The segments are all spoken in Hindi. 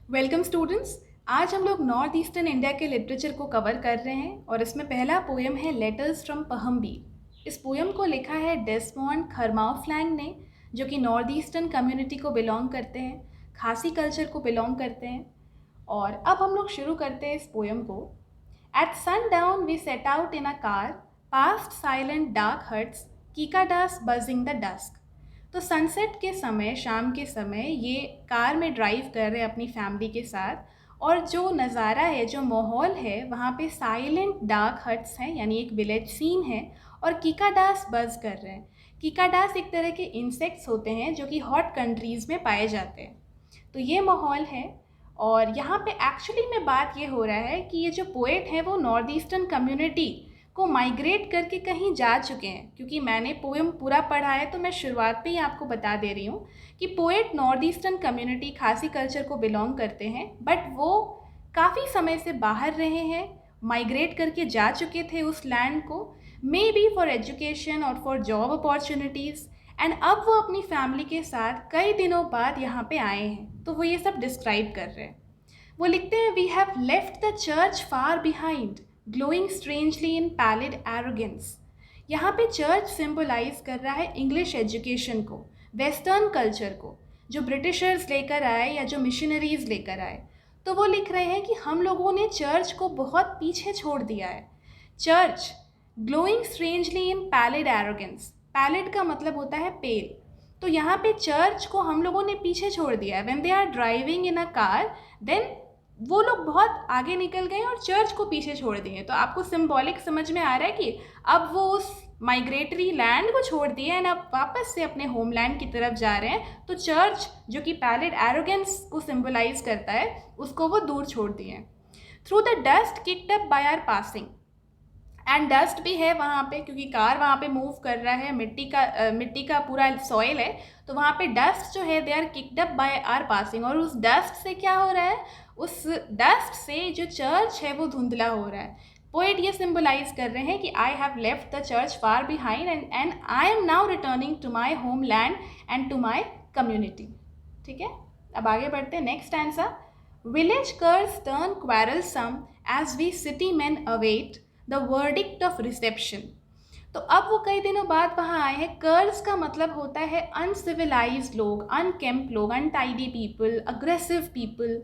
Welcome students. आज हम लोग नॉर्थ ईस्टर्न इंडिया के लिटरेचर को कवर कर रहे हैं और इसमें पहला पोएम है लेटर्स फ्रॉम पहम्बीर। इस पोएम को लिखा है डेसमोंड खरमाउफ्लैंग ने, जो कि नॉर्थ ईस्टर्न कम्युनिटी को बिलोंग करते हैं, खासी कल्चर को बिलोंग करते हैं। और अब हम लोग शुरू करते हैं इस पोएम को। At sundown we set out in a car, past silent dark huts, cicadas buzzing the dusk। तो सनसेट के समय, शाम के समय ये कार में ड्राइव कर रहे हैं अपनी फैमिली के साथ, और जो नज़ारा है, जो माहौल है, वहाँ पे साइलेंट डार्क हट्स हैं, यानी एक विलेज सीन है, और कीकाडास बज़ कर रहे हैं। कीकाडास एक तरह के इंसेक्ट्स होते हैं जो कि हॉट कंट्रीज़ में पाए जाते हैं। तो ये माहौल है। और यहाँ पे एक्चुअली में बात ये हो रहा है कि ये जो पोएट हैं वो नॉर्थ ईस्टर्न कम्युनिटी को माइग्रेट करके कहीं जा चुके हैं। क्योंकि मैंने पोएम पूरा पढ़ा है तो मैं शुरुआत पे ही आपको बता दे रही हूँ कि पोएट नॉर्थ ईस्टर्न कम्युनिटी खासी कल्चर को बिलोंग करते हैं, बट वो काफ़ी समय से बाहर रहे हैं, माइग्रेट करके जा चुके थे उस लैंड को, मे बी फॉर एजुकेशन और फॉर जॉब अपॉर्चुनिटीज़। एंड अब वो अपनी फैमिली के साथ कई दिनों बाद यहाँ पे आए हैं, तो वो ये सब डिस्क्राइब कर रहे हैं। वो लिखते हैं, we have left the church far behind, glowing strangely in pallid arrogance. यहाँ पे चर्च सिंबलाइज कर रहा है इंग्लिश एजुकेशन को, वेस्टर्न कल्चर को, जो ब्रिटिशर्स लेकर आए या जो मिशनरीज लेकर आए। तो वो लिख रहे हैं कि हम लोगों ने चर्च को बहुत पीछे छोड़ दिया है। Church glowing strangely in pallid arrogance, pallid का मतलब होता है पेल। तो यहाँ पे चर्च को हम लोगों ने पीछे छोड़ दिया है। When they are driving in a car, then वो लोग बहुत आगे निकल गए और चर्च को पीछे छोड़ दिए। तो आपको सिंबॉलिक समझ में आ रहा है कि अब वो उस माइग्रेटरी लैंड को छोड़ दिए एंड अब वापस से अपने होमलैंड की तरफ जा रहे हैं। तो चर्च, जो कि पैलिड एरोगेंस को सिंबलाइज करता है, उसको वो दूर छोड़ दिए। Through the dust kicked up by our passing, and dust भी है वहाँ पे क्योंकि कार वहाँ पे मूव कर रहा है, मिट्टी का पूरा सॉइल है। तो वहाँ पे डस्ट जो है, they are kicked up by our passing. और उस डस्ट से क्या हो रहा है? उस डस्ट से जो चर्च है वो धुंधला हो रहा है। पोएट ये सिंबलाइज कर रहे हैं कि I have left the church far behind and I am now returning to my home land and to my community. ठीक है, अब आगे बढ़ते हैं। Next answer, village curs turn quarrelsome as we city man await the verdict of reception. तो अब वो कई दिनों बाद वहाँ आए हैं। कर्स का मतलब होता है अनसिविलाइज्ड लोग, अनकेम्प लोग, अनटाइडी पीपल, अग्रेसिव पीपल।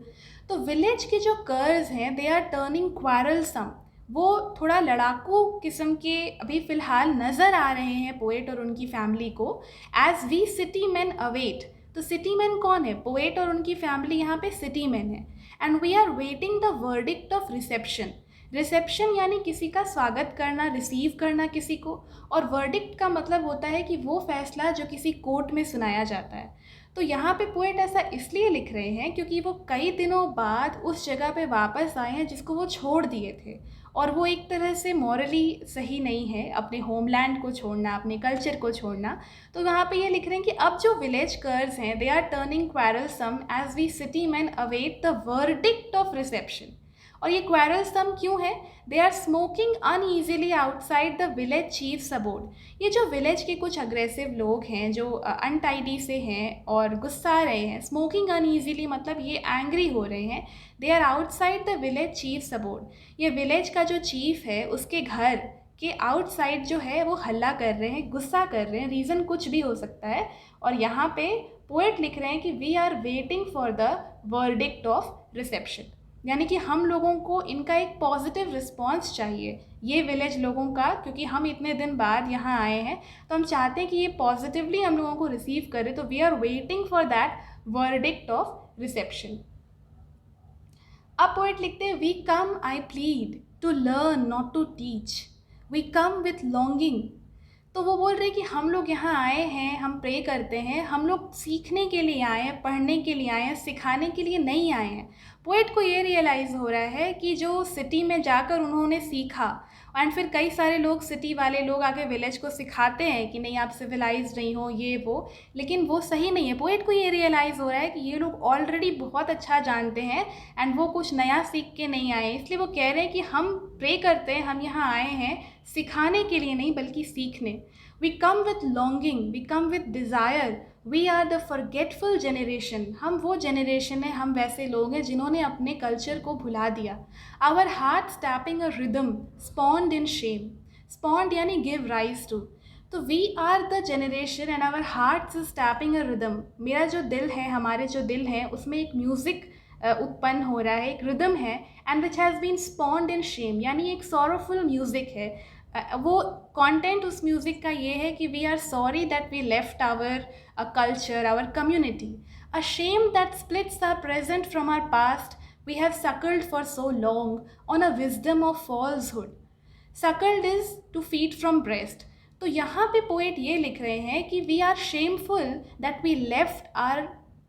तो विलेज के जो कर्स हैं, दे आर टर्निंग क्वारलसम, वो थोड़ा लड़ाकू किस्म के अभी फ़िलहाल नज़र आ रहे हैं पोएट और उनकी फैमिली को। As we city man await, तो सिटी मैन कौन है? पोएट और उनकी फैमिली यहाँ पे सिटी मैन है। And we are waiting the verdict of reception. Reception यानी किसी का स्वागत करना, रिसीव करना किसी को। और वर्डिक्ट का मतलब होता है कि वो फैसला जो किसी कोर्ट में सुनाया जाता है। तो यहाँ पे पोएट ऐसा इसलिए लिख रहे हैं क्योंकि वो कई दिनों बाद उस जगह पे वापस आए हैं जिसको वो छोड़ दिए थे, और वो एक तरह से मॉरली सही नहीं है अपने होमलैंड को छोड़ना, अपने कल्चर को छोड़ना। तो यहाँ पे ये लिख रहे हैं कि अब जो विलेज कर्स हैं, they are turning quarrelsome as we city man await the verdict of reception. और ये क्वेरलसम क्यों है? They are smoking uneasily outside the village chief seaboard. ये जो विलेज के कुछ अग्रेसिव लोग हैं, जो अनटाइडी से हैं और गुस्सा रहे हैं, स्मोकिंग अनईजीली मतलब ये एंग्री हो रहे हैं। They are outside the village chief seaboard. ये विलेज का जो चीफ है उसके घर के आउटसाइड जो है वो हल्ला कर रहे हैं, गुस्सा कर रहे हैं। रीज़न कुछ भी हो सकता है। और यहाँ पे पोएट लिख रहे हैं कि we are waiting for the verdict of reception, यानी कि हम लोगों को इनका एक पॉजिटिव रिस्पॉन्स चाहिए, ये विलेज लोगों का, क्योंकि हम इतने दिन बाद यहाँ आए हैं तो हम चाहते हैं कि ये पॉजिटिवली हम लोगों को रिसीव करे। तो we are waiting for that verdict of reception. अब पोएट लिखते हैं, we come I plead to learn not to teach, we come with longing. तो वो बोल रहे हैं कि हम लोग यहाँ आए हैं, हम प्रे करते हैं, हम लोग सीखने के लिए आए हैं, पढ़ने के लिए आए हैं, सिखाने के लिए नहीं आए हैं। पोएट को ये रियलाइज़ हो रहा है कि जो सिटी में जाकर उन्होंने सीखा, एंड फिर कई सारे लोग, सिटी वाले लोग आके विलेज को सिखाते हैं कि नहीं आप सिविलाइज नहीं हो, ये वो, लेकिन वो सही नहीं है। पोएट को ये रियलाइज़ हो रहा है कि ये लोग ऑलरेडी बहुत अच्छा जानते हैं एंड वो कुछ नया सीख के नहीं आए। इसलिए वो कह रहे हैं कि हम प्रे करते हैं, हम यहाँ आए हैं सिखाने के लिए नहीं बल्कि सीखने। We come with longing, we come with desire we are the forgetful generation, हम वो जनरेशन है, हम वैसे लोग हैं जिन्होंने अपने कल्चर को भुला दिया। Our heart tapping a rhythm spawned in shame, spawned यानी गिव राइज टू। तो we are the generation and our heart is tapping a rhythm, मेरा जो दिल है, हमारे जो दिल हैं उसमें एक म्यूज़िक उत्पन्न हो रहा है, एक रिदम है, and which has been spawned in shame, यानी एक सॉरोफुल म्यूज़िक है। वो कंटेंट उस म्यूज़िक का ये है कि we are sorry that we left our culture, our community, a shame that splits our present from our past, we have suckled for so long on a wisdom of falsehood. Suckled is to feed from breast. तो यहाँ पे पोएट ये लिख रहे हैं कि we are shameful that we left our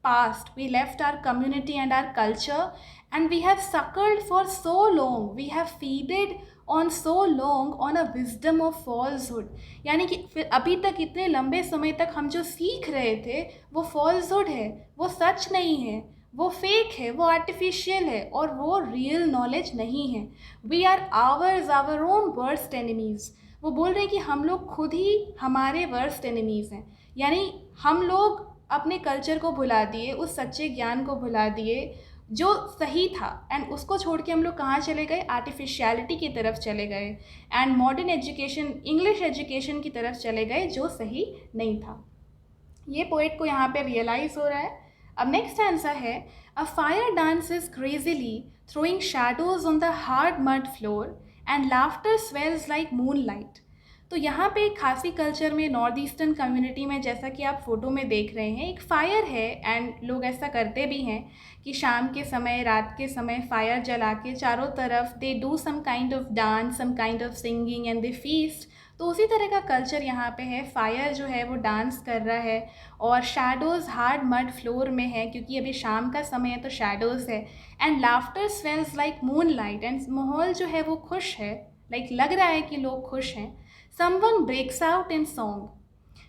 past, we left our community and our culture, and we have suckled for so long, we have feeded on so long on a wisdom of falsehood. यानी कि फिर अभी तक इतने लंबे समय तक हम जो सीख रहे थे वो फॉल्सहुड है, वो सच नहीं है, वो फेक है, वो आर्टिफिशियल है, और वो रियल नॉलेज नहीं है। We are ours our own worst enemies. वो बोल रहे हैं कि हम लोग खुद ही हमारे वर्स्ट एनिमीज़ हैं, यानी हम लोग अपने कल्चर को भुला दिए, उस सच्चे ज्ञान को भुला दिए जो सही था, एंड उसको छोड़ के हम लोग कहाँ चले गए, आर्टिफिशियलिटी की तरफ चले गए, and modern education, English education की तरफ चले गए जो सही नहीं था। ये पोएट को यहाँ पे रियलाइज़ हो रहा है। अब नेक्स्ट आंसर है, a fire dances crazily throwing shadows on the hard mud floor and laughter swells like moonlight. तो यहाँ पे खासी कल्चर में, नॉर्थ ईस्टर्न कम्युनिटी में, जैसा कि आप फोटो में देख रहे हैं, एक फायर है, एंड लोग ऐसा करते भी हैं कि शाम के समय, रात के समय फायर जला के चारों तरफ they do some kind of dance, some kind of singing and they feast. तो उसी तरह का कल्चर यहाँ पे है, फायर जो है वो डांस कर रहा है, और शैडोज़ हार्ड मड फ्लोर में है क्योंकि अभी शाम का समय है तो शैडोज़ है, and laughter swells like moon light, and माहौल जो है वो खुश है, लाइक लग रहा है कि लोग खुश हैं। Someone breaks out in song.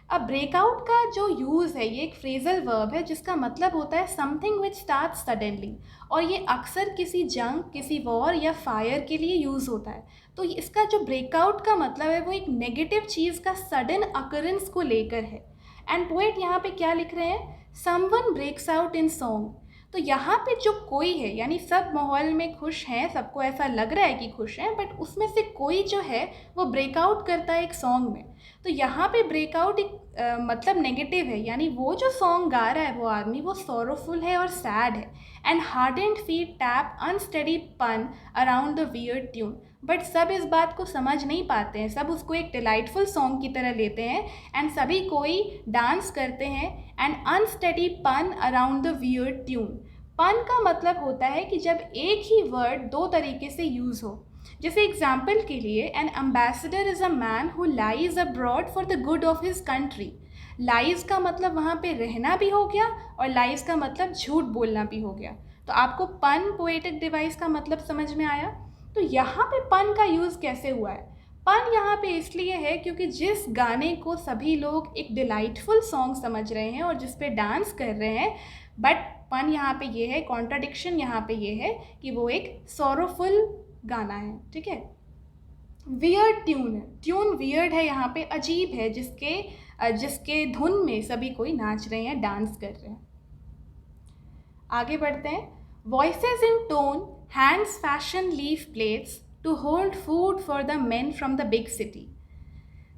अब ब्रेकआउट का जो यूज़ है ये एक फ्रेजल वर्ब है जिसका मतलब होता है समथिंग विच स्टार्ट सडनली, और ये अक्सर किसी जंग, किसी वॉर या फायर के लिए यूज़ होता है। तो इसका जो ब्रेकआउट का मतलब है वो एक नेगेटिव चीज़ का सडन अकरेंस को लेकर है। एंड पोएट यहाँ पे क्या लिख रहे हैं, someone breaks out in song. तो यहाँ पे जो कोई है, यानी सब माहौल में खुश हैं, सबको ऐसा लग रहा है कि खुश हैं, बट उसमें से कोई जो है वो ब्रेकआउट करता है एक सॉन्ग में। तो यहाँ पे ब्रेकआउट एक मतलब नेगेटिव है, यानी वो जो सॉन्ग गा रहा है वो आदमी, वो सॉरोफुल है और सैड है। And hardened feet tap unsteady pun around the weird tune. But सब इस बात को समझ नहीं पाते हैं, सब उसको एक डिलाइटफुल सॉन्ग की तरह लेते हैं, एंड सभी कोई डांस करते हैं। And unsteady pun around the weird tune. पन का मतलब होता है कि जब एक ही वर्ड दो तरीके से यूज़ हो। जैसे एग्जाम्पल के लिए, N ambassador is a man who lies abroad for the good of his country. Lies का मतलब वहाँ पे रहना भी हो गया, और लाइज का मतलब झूठ बोलना भी हो गया। तो आपको पन, पोएटिक डिवाइस का मतलब समझ में आया। तो यहाँ पे पन का यूज़ कैसे हुआ है? पन यहाँ पे इसलिए है क्योंकि जिस गाने को सभी लोग एक डिलाइटफुल सॉन्ग समझ रहे हैं और जिस पे डांस कर रहे हैं, बट पन यहाँ पे ये है, कॉन्ट्राडिक्शन यहाँ पे ये है कि वो एक सॉरोफुल गाना है। ठीक है, वियर्ड ट्यून है, ट्यून वियर्ड है, यहाँ पे अजीब है, जिसके धुन में सभी कोई नाच रहे हैं, डांस कर रहे हैं। आगे बढ़ते हैं। Voices in tone, hands fashion leaf plates to hold food for the men from the big city.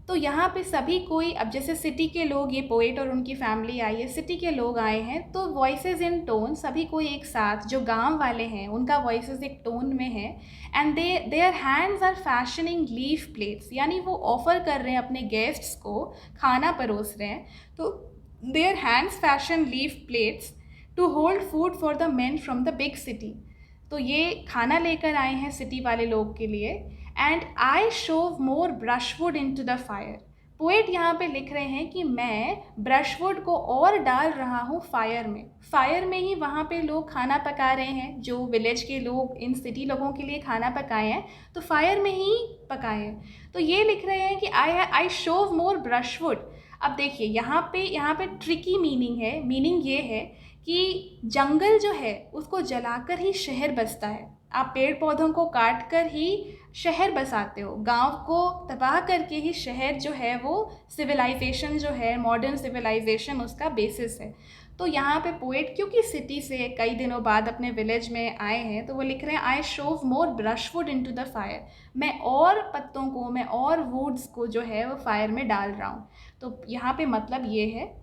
तो यहाँ पे सभी कोई, अब जैसे सिटी के लोग, ये पोएट और उनकी फैमिली आई है, सिटी के लोग आए हैं, तो वॉइसेस इन टोन, सभी कोई एक साथ, जो गांव वाले हैं उनका वॉइसेस एक टोन में है। And their hands are fashioning leaf plates, यानी वो ऑफर कर रहे हैं अपने गेस्ट्स को, खाना परोस रहे हैं। तो their hands fashion leaf plates to hold food for the men from the big city. तो ये खाना लेकर आए हैं सिटी वाले लोग के लिए। And I shove more brushwood into the fire. Poet यहाँ पे लिख रहे हैं कि मैं ब्रशवुड को और डाल रहा हूँ फायर में। फायर में ही वहाँ पे लोग खाना पका रहे हैं, जो विलेज के लोग इन सिटी लोगों के लिए खाना पकाए हैं, तो फायर में ही पकाए हैं। तो ये लिख रहे हैं कि आई शोव मोर ब्रशवुड। अब देखिए यहाँ पे ट्रिकी मीनिंग है। मीनिंग ये है कि जंगल जो है उसको जलाकर ही शहर बसता है। आप पेड़ पौधों को काट कर ही शहर बसाते हो, गांव को तबाह करके ही शहर जो है वो सिविलाइजेशन जो है, मॉडर्न सिविलाइजेशन उसका बेसिस है। तो यहाँ पे पोएट क्योंकि सिटी से कई दिनों बाद अपने विलेज में आए हैं, तो वो लिख रहे हैं I shove more brushwood into the fire. मैं और पत्तों को, मैं और वुड्स को जो है वो फायर में डाल रहा हूँ। तो यहाँ पे मतलब ये है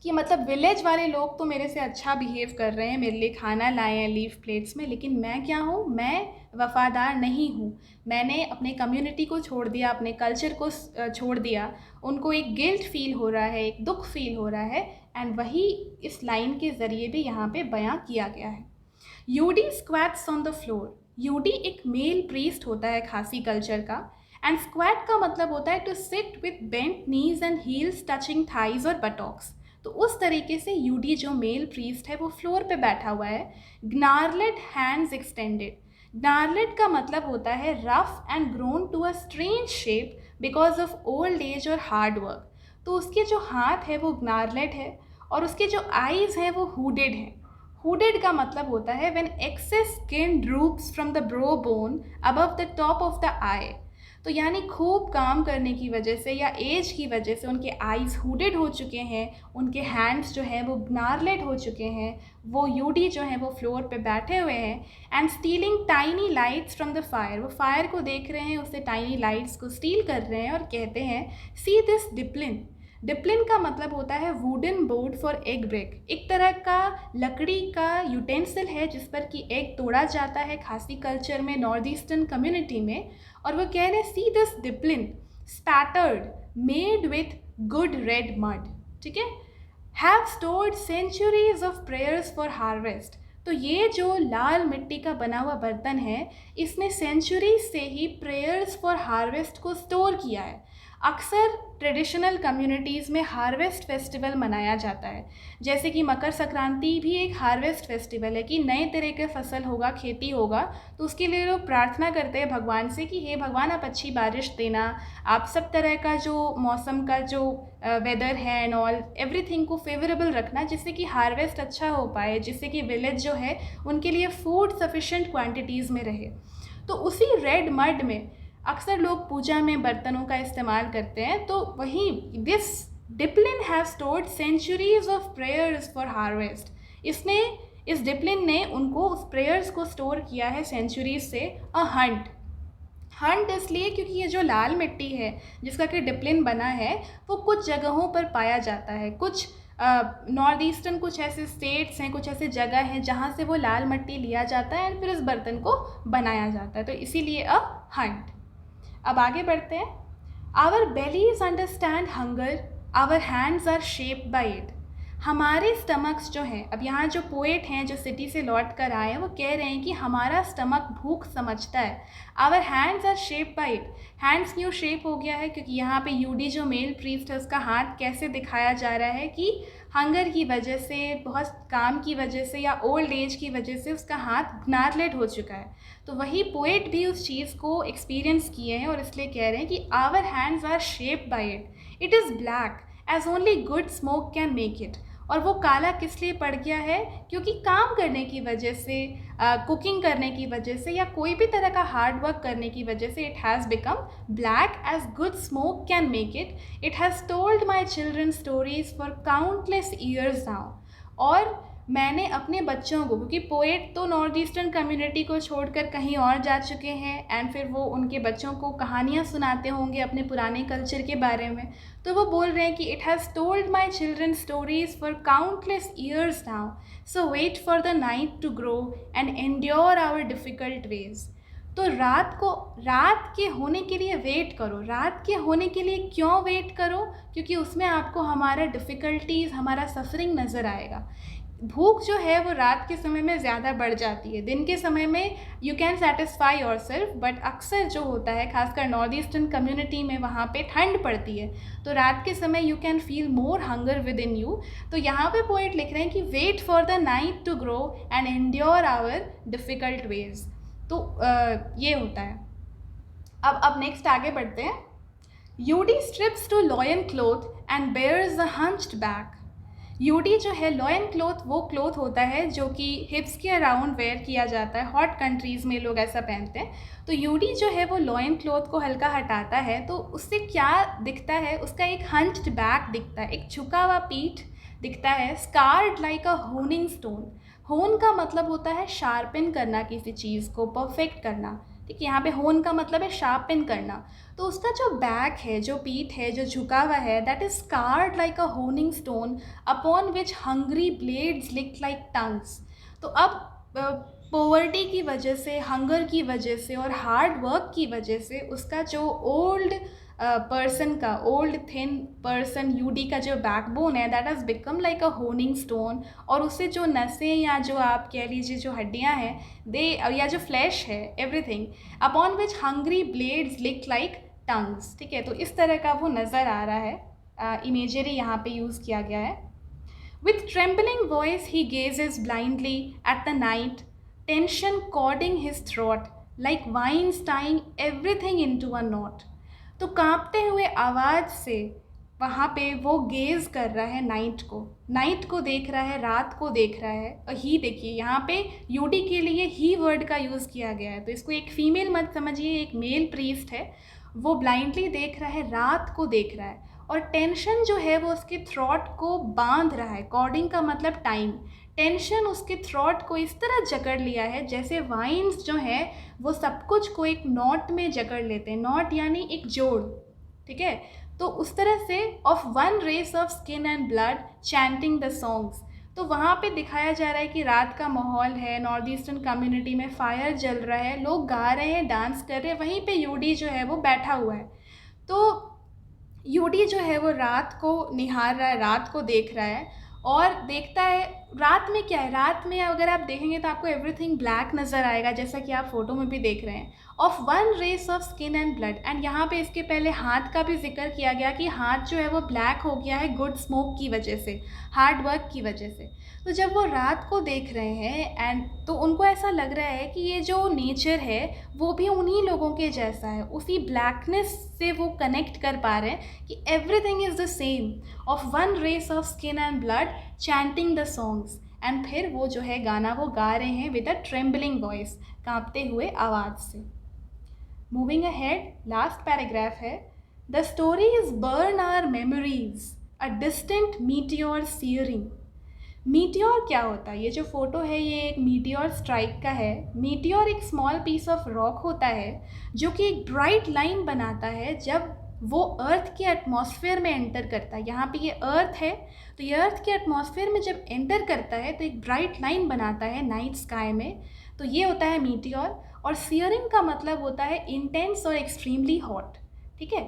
कि मतलब विलेज वाले लोग तो मेरे से अच्छा बिहेव कर रहे हैं, मेरे लिए खाना लाए हैं लीफ प्लेट्स में, लेकिन मैं क्या हूँ, मैं वफ़ादार नहीं हूँ। मैंने अपने कम्युनिटी को छोड़ दिया, अपने कल्चर को छोड़ दिया। उनको एक गिल्ट फील हो रहा है, एक दुख फील हो रहा है, एंड वही इस लाइन के ज़रिए भी यहाँ पे बयां किया गया है। Udi squats on the floor. Udi एक मेल प्रीस्ट होता है खासी कल्चर का, एंड स्क्वैट का मतलब होता है to sit with bent knees and heels touching thighs और बटॉक्स। तो उस तरीके से यूडी जो मेल प्रीस्ट है वो फ्लोर पे बैठा हुआ है, gnarled हैंड्स एक्सटेंडेड। gnarled का मतलब होता है rough and grown to a strange shape because of old age और हार्ड वर्क। तो उसके जो हाथ है वो gnarled है, और उसके जो आईज हैं वो हुडेड हैं। हुडेड का मतलब होता है when excess skin droops from the brow bone above the top of the eye. तो यानी खूब काम करने की वजह से या एज की वजह से उनके आईज हुडेड हो चुके हैं, उनके हैंड्स जो हैं वो gnarled हो चुके हैं। वो यूडी जो हैं वो फ्लोर पे बैठे हुए हैं, and stealing tiny lights from the fire. वो फायर को देख रहे हैं, उससे टाइनी लाइट्स को स्टील कर रहे हैं और कहते हैं सी दिस डिप्लिन। डिप्लिन का मतलब होता है wooden board for egg break. एक तरह का लकड़ी का यूटेंसिल है जिस पर कि एग तोड़ा जाता है खासी कल्चर में, नॉर्थ ईस्टर्न कम्युनिटी में। और वो कह रहे हैं सी दिस डिप्लिन spattered made with good red mud, ठीक है, have stored centuries of prayers for harvest. तो ये जो लाल मिट्टी का बना हुआ बर्तन है, इसने सेंचुरीज से ही प्रेयर्स फॉर हार्वेस्ट को स्टोर किया है। अक्सर ट्रेडिशनल कम्युनिटीज़ में हार्वेस्ट फेस्टिवल मनाया जाता है, जैसे कि मकर संक्रांति भी एक हार्वेस्ट फेस्टिवल है कि नए तरह का फसल होगा, खेती होगा, तो उसके लिए लोग प्रार्थना करते हैं भगवान से कि हे भगवान आप अच्छी बारिश देना, आप सब तरह का जो मौसम का जो वेदर है एंड ऑल एवरीथिंग को फेवरेबल रखना, जिससे कि हार्वेस्ट अच्छा हो पाए, जिससे कि विलेज जो है उनके लिए फूड सफिशेंट क्वांटिटीज़ में रहे। तो उसी रेड मड में अक्सर लोग पूजा में बर्तनों का इस्तेमाल करते हैं। तो वही दिस डिप्लिन have stored centuries of prayers for harvest. इसने, इस डिप्लिन ने उनको उस प्रेयर्स को स्टोर किया है सेंचुरीज से। अ हंट, हंट इसलिए क्योंकि ये जो लाल मिट्टी है जिसका कि डिप्लिन बना है वो कुछ जगहों पर पाया जाता है। कुछ नॉर्थ ईस्टर्न कुछ ऐसे स्टेट्स हैं, कुछ ऐसे जगह हैं जहाँ से वो लाल मिट्टी लिया जाता है और फिर इस बर्तन को बनाया जाता है, तो इसीलिए अ हंट। अब आगे बढ़ते हैं। Our bellies understand hunger, our hands are shaped by it. हमारे स्टमक्स जो हैं, अब यहाँ जो पोएट हैं जो सिटी से लौट कर आए हैं वो कह रहे हैं कि हमारा स्टमक भूख समझता है। Our hands are shaped by it. Hands क्यों शेप हो गया है? क्योंकि यहाँ पे यूडी जो मेल प्रीस्ट है उसका हाथ कैसे दिखाया जा रहा है कि हंगर की वजह से, बहुत काम की वजह से या ओल्ड एज की वजह से उसका हाथ gnarled हो चुका है। तो वही पोएट भी उस चीज़ को एक्सपीरियंस किए हैं और इसलिए कह रहे हैं कि our hands are shaped by it, it is black as only good smoke can make it. और वो काला किस लिए पड़ गया है? क्योंकि काम करने की वजह से, कुकिंग करने की वजह से या कोई भी तरह का हार्ड वर्क करने की वजह से it has become black as good smoke can make it. It has told my children stories for countless years now. और मैंने अपने बच्चों को, क्योंकि पोएट तो नॉर्थ ईस्टर्न कम्युनिटी को छोड़कर कहीं और जा चुके हैं एंड फिर वो उनके बच्चों को कहानियाँ सुनाते होंगे अपने पुराने कल्चर के बारे में, तो वो बोल रहे हैं कि it has told my children stories for countless years now, so wait for the night to grow and endure our difficult ways. तो रात के होने के लिए वेट करो। रात के होने के लिए क्यों वेट करो? क्योंकि उसमें आपको हमारा डिफ़िकल्टीज़, हमारा सफरिंग नज़र आएगा। भूख जो है वो रात के समय में ज़्यादा बढ़ जाती है। दिन के समय में you can satisfy your self, but अक्सर जो होता है खासकर नॉर्थ ईस्टर्न कम्युनिटी में वहाँ पे ठंड पड़ती है, तो रात के समय you can feel more hunger within you. तो यहाँ पे पोएट लिख रहे हैं कि wait for the night to grow and endure our difficult ways. तो ये होता है। अब नेक्स्ट आगे बढ़ते हैं। यूडी strips to loin cloth and bares a hunched back. यूडी जो है लॉयन क्लॉथ वो क्लॉथ होता है जो कि हिप्स के अराउंड वेयर किया जाता है, हॉट कंट्रीज़ में लोग ऐसा पहनते हैं। तो यूडी जो है वो लॉयन क्लॉथ को हल्का हटाता है, तो उससे क्या दिखता है, उसका एक हंच्ड बैक दिखता है, एक झुका हुआ पीठ दिखता है, scarred like a honing stone. Hone का मतलब होता है शार्पन करना, किसी चीज़ को परफेक्ट करना। ठीक है, यहाँ पे होन का मतलब है शार्पन करना। तो उसका जो बैक है, जो पीठ है, जो झुका हुआ है, that is scarred like a honing stone upon which hungry blades lick like tongues. तो अब पोवर्टी की वजह से, हंगर की वजह से और हार्ड वर्क की वजह से उसका जो ओल्ड पर्सन का, ओल्ड थिन पर्सन यूडी का जो बैकबोन है, that has become like a honing stone. और उससे जो नसें या जो आप कह लीजिए जो हड्डियाँ हैं, दे या जो फ्लैश है, everything upon which hungry blades lick like tongues. ठीक है, तो इस तरह का वो नज़र आ रहा है, इमेजरी यहाँ पे यूज़ किया गया है। With trembling voice he gazes blindly at the night, tension cording his throat, like vines tying everything into a knot. तो कांपते हुए आवाज़ से वहाँ पे वो गेज़ कर रहा है नाइट को देख रहा है, रात को देख रहा है। और ही देखिए यहाँ पे यूडी के लिए ही वर्ड का यूज़ किया गया है, तो इसको एक फीमेल मत समझिए, एक मेल प्रीस्ट है, वो ब्लाइंडली देख रहा है, रात को देख रहा है। और टेंशन जो है वो उसके थ्रॉट को बांध रहा है, कॉर्डिंग का मतलब टाइम। टेंशन उसके थ्रॉट को इस तरह जकड़ लिया है जैसे वाइन्स जो है वो सब कुछ को एक नॉट में जकड़ लेते हैं, नॉट यानी एक जोड़। ठीक है, तो उस तरह से of one race of skin and blood chanting the songs. तो वहाँ पे दिखाया जा रहा है कि रात का माहौल है, नॉर्थ ईस्टर्न कम्युनिटी में फायर जल रहा है, लोग गा रहे हैं, डांस कर रहे हैं, वहीं पे यूडी जो है वो बैठा हुआ है। तो यूडी जो है वो रात को निहार रहा है, रात को देख रहा है और देखता है रात में क्या है। रात में अगर आप देखेंगे तो आपको एवरीथिंग ब्लैक नज़र आएगा, जैसा कि आप फोटो में भी देख रहे हैं। Of one race of skin and blood, and यहाँ पे इसके पहले हाथ का भी जिक्र किया गया कि हाथ जो है वो ब्लैक हो गया है गुड स्मोक की वजह से, हार्ड वर्क की वजह से। तो जब वो रात को देख रहे हैं एंड तो उनको ऐसा लग रहा है कि ये जो नेचर है वो भी उन्हीं लोगों के जैसा है, उसी ब्लैकनेस से वो कनेक्ट कर पा रहे हैं कि everything is the same, of one race of skin and blood chanting the songs. And फिर वो जो है गाना वो गा रहे हैं विद अ ट्रेम्बलिंग वॉइस, कांपते हुए आवाज़ से। मूविंग अहेड, लास्ट पैराग्राफ है, the stories burn our memories, a distant meteor searing. Meteor क्या होता है? ये जो फोटो है ये एक मीटियोर स्ट्राइक का है। मीटियोर एक स्मॉल पीस ऑफ रॉक होता है जो कि एक ब्राइट लाइन बनाता है जब वो अर्थ के एटमॉस्फेयर में एंटर करता है। यहाँ पे ये अर्थ है, तो ये अर्थ के एटमॉस्फेयर में जब एंटर करता है तो एक ब्राइट लाइन बनाता है नाइट स्काई में, तो ये होता है मीटियोर। और सीयरिंग का मतलब होता है इंटेंस और एक्सट्रीमली हॉट। ठीक है,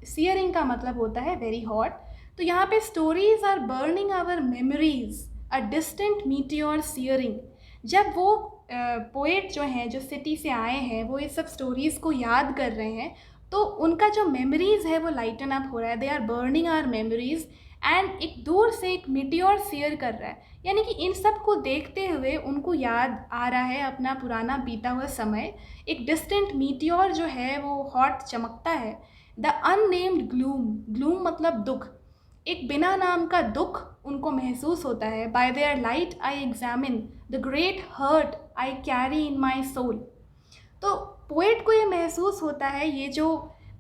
सीयरिंग का मतलब होता है वेरी हॉट। तो यहाँ पे stories are burning our memories, a distant meteor searing. जब वो पोएट जो हैं, जो सिटी से आए हैं, वो ये सब स्टोरीज़ को याद कर रहे हैं, तो उनका जो मेमोरीज़ है वो लाइटन अप हो रहा है, they are burning our memories. And एक दूर से एक मीटियोर सीयर कर रहा है, यानी कि इन सब को देखते हुए उनको याद आ रहा है अपना पुराना बीता हुआ समय। एक डिस्टेंट मीटियोर जो है वो हॉट चमकता है। द अननेम्ड ग्लूम, ग्लूम मतलब दुख, एक बिना नाम का दुख उनको महसूस होता है। By their light I examine the great hurt I carry in my soul. तो पोएट को ये महसूस होता है, ये जो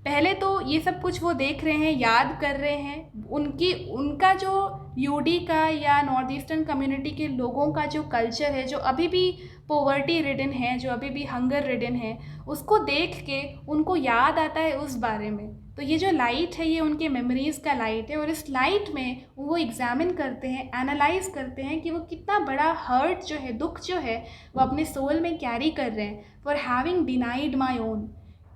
पहले तो ये सब कुछ वो देख रहे हैं, याद कर रहे हैं, उनका जो यूडी का या नॉर्थ ईस्टर्न कम्युनिटी के लोगों का जो कल्चर है, जो अभी भी पोवर्टी रिडन है, जो अभी भी हंगर रिडन है, उसको देख के उनको याद आता है उस बारे में। तो ये जो लाइट है ये उनके मेमोरीज़ का लाइट है, और इस लाइट में वो एग्जामिन करते हैं, एनालाइज करते हैं कि वो कितना बड़ा हर्ट जो है, दुख जो है, वो अपने सोल में कैरी कर रहे हैं। For having denied my own,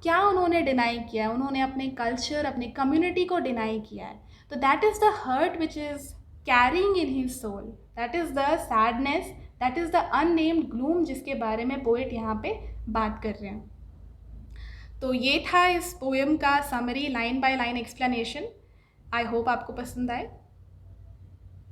क्या उन्होंने डिनाई किया है? उन्होंने अपने कल्चर, अपने कम्युनिटी को डिनाई किया है। तो that is the hurt which is carrying in his soul, that is the sadness, that is the unnamed gloom, जिसके बारे में पोएट यहाँ पे बात कर रहे हैं। तो ये था इस पोएम का summary, line by line explanation. I hope आपको पसंद आए।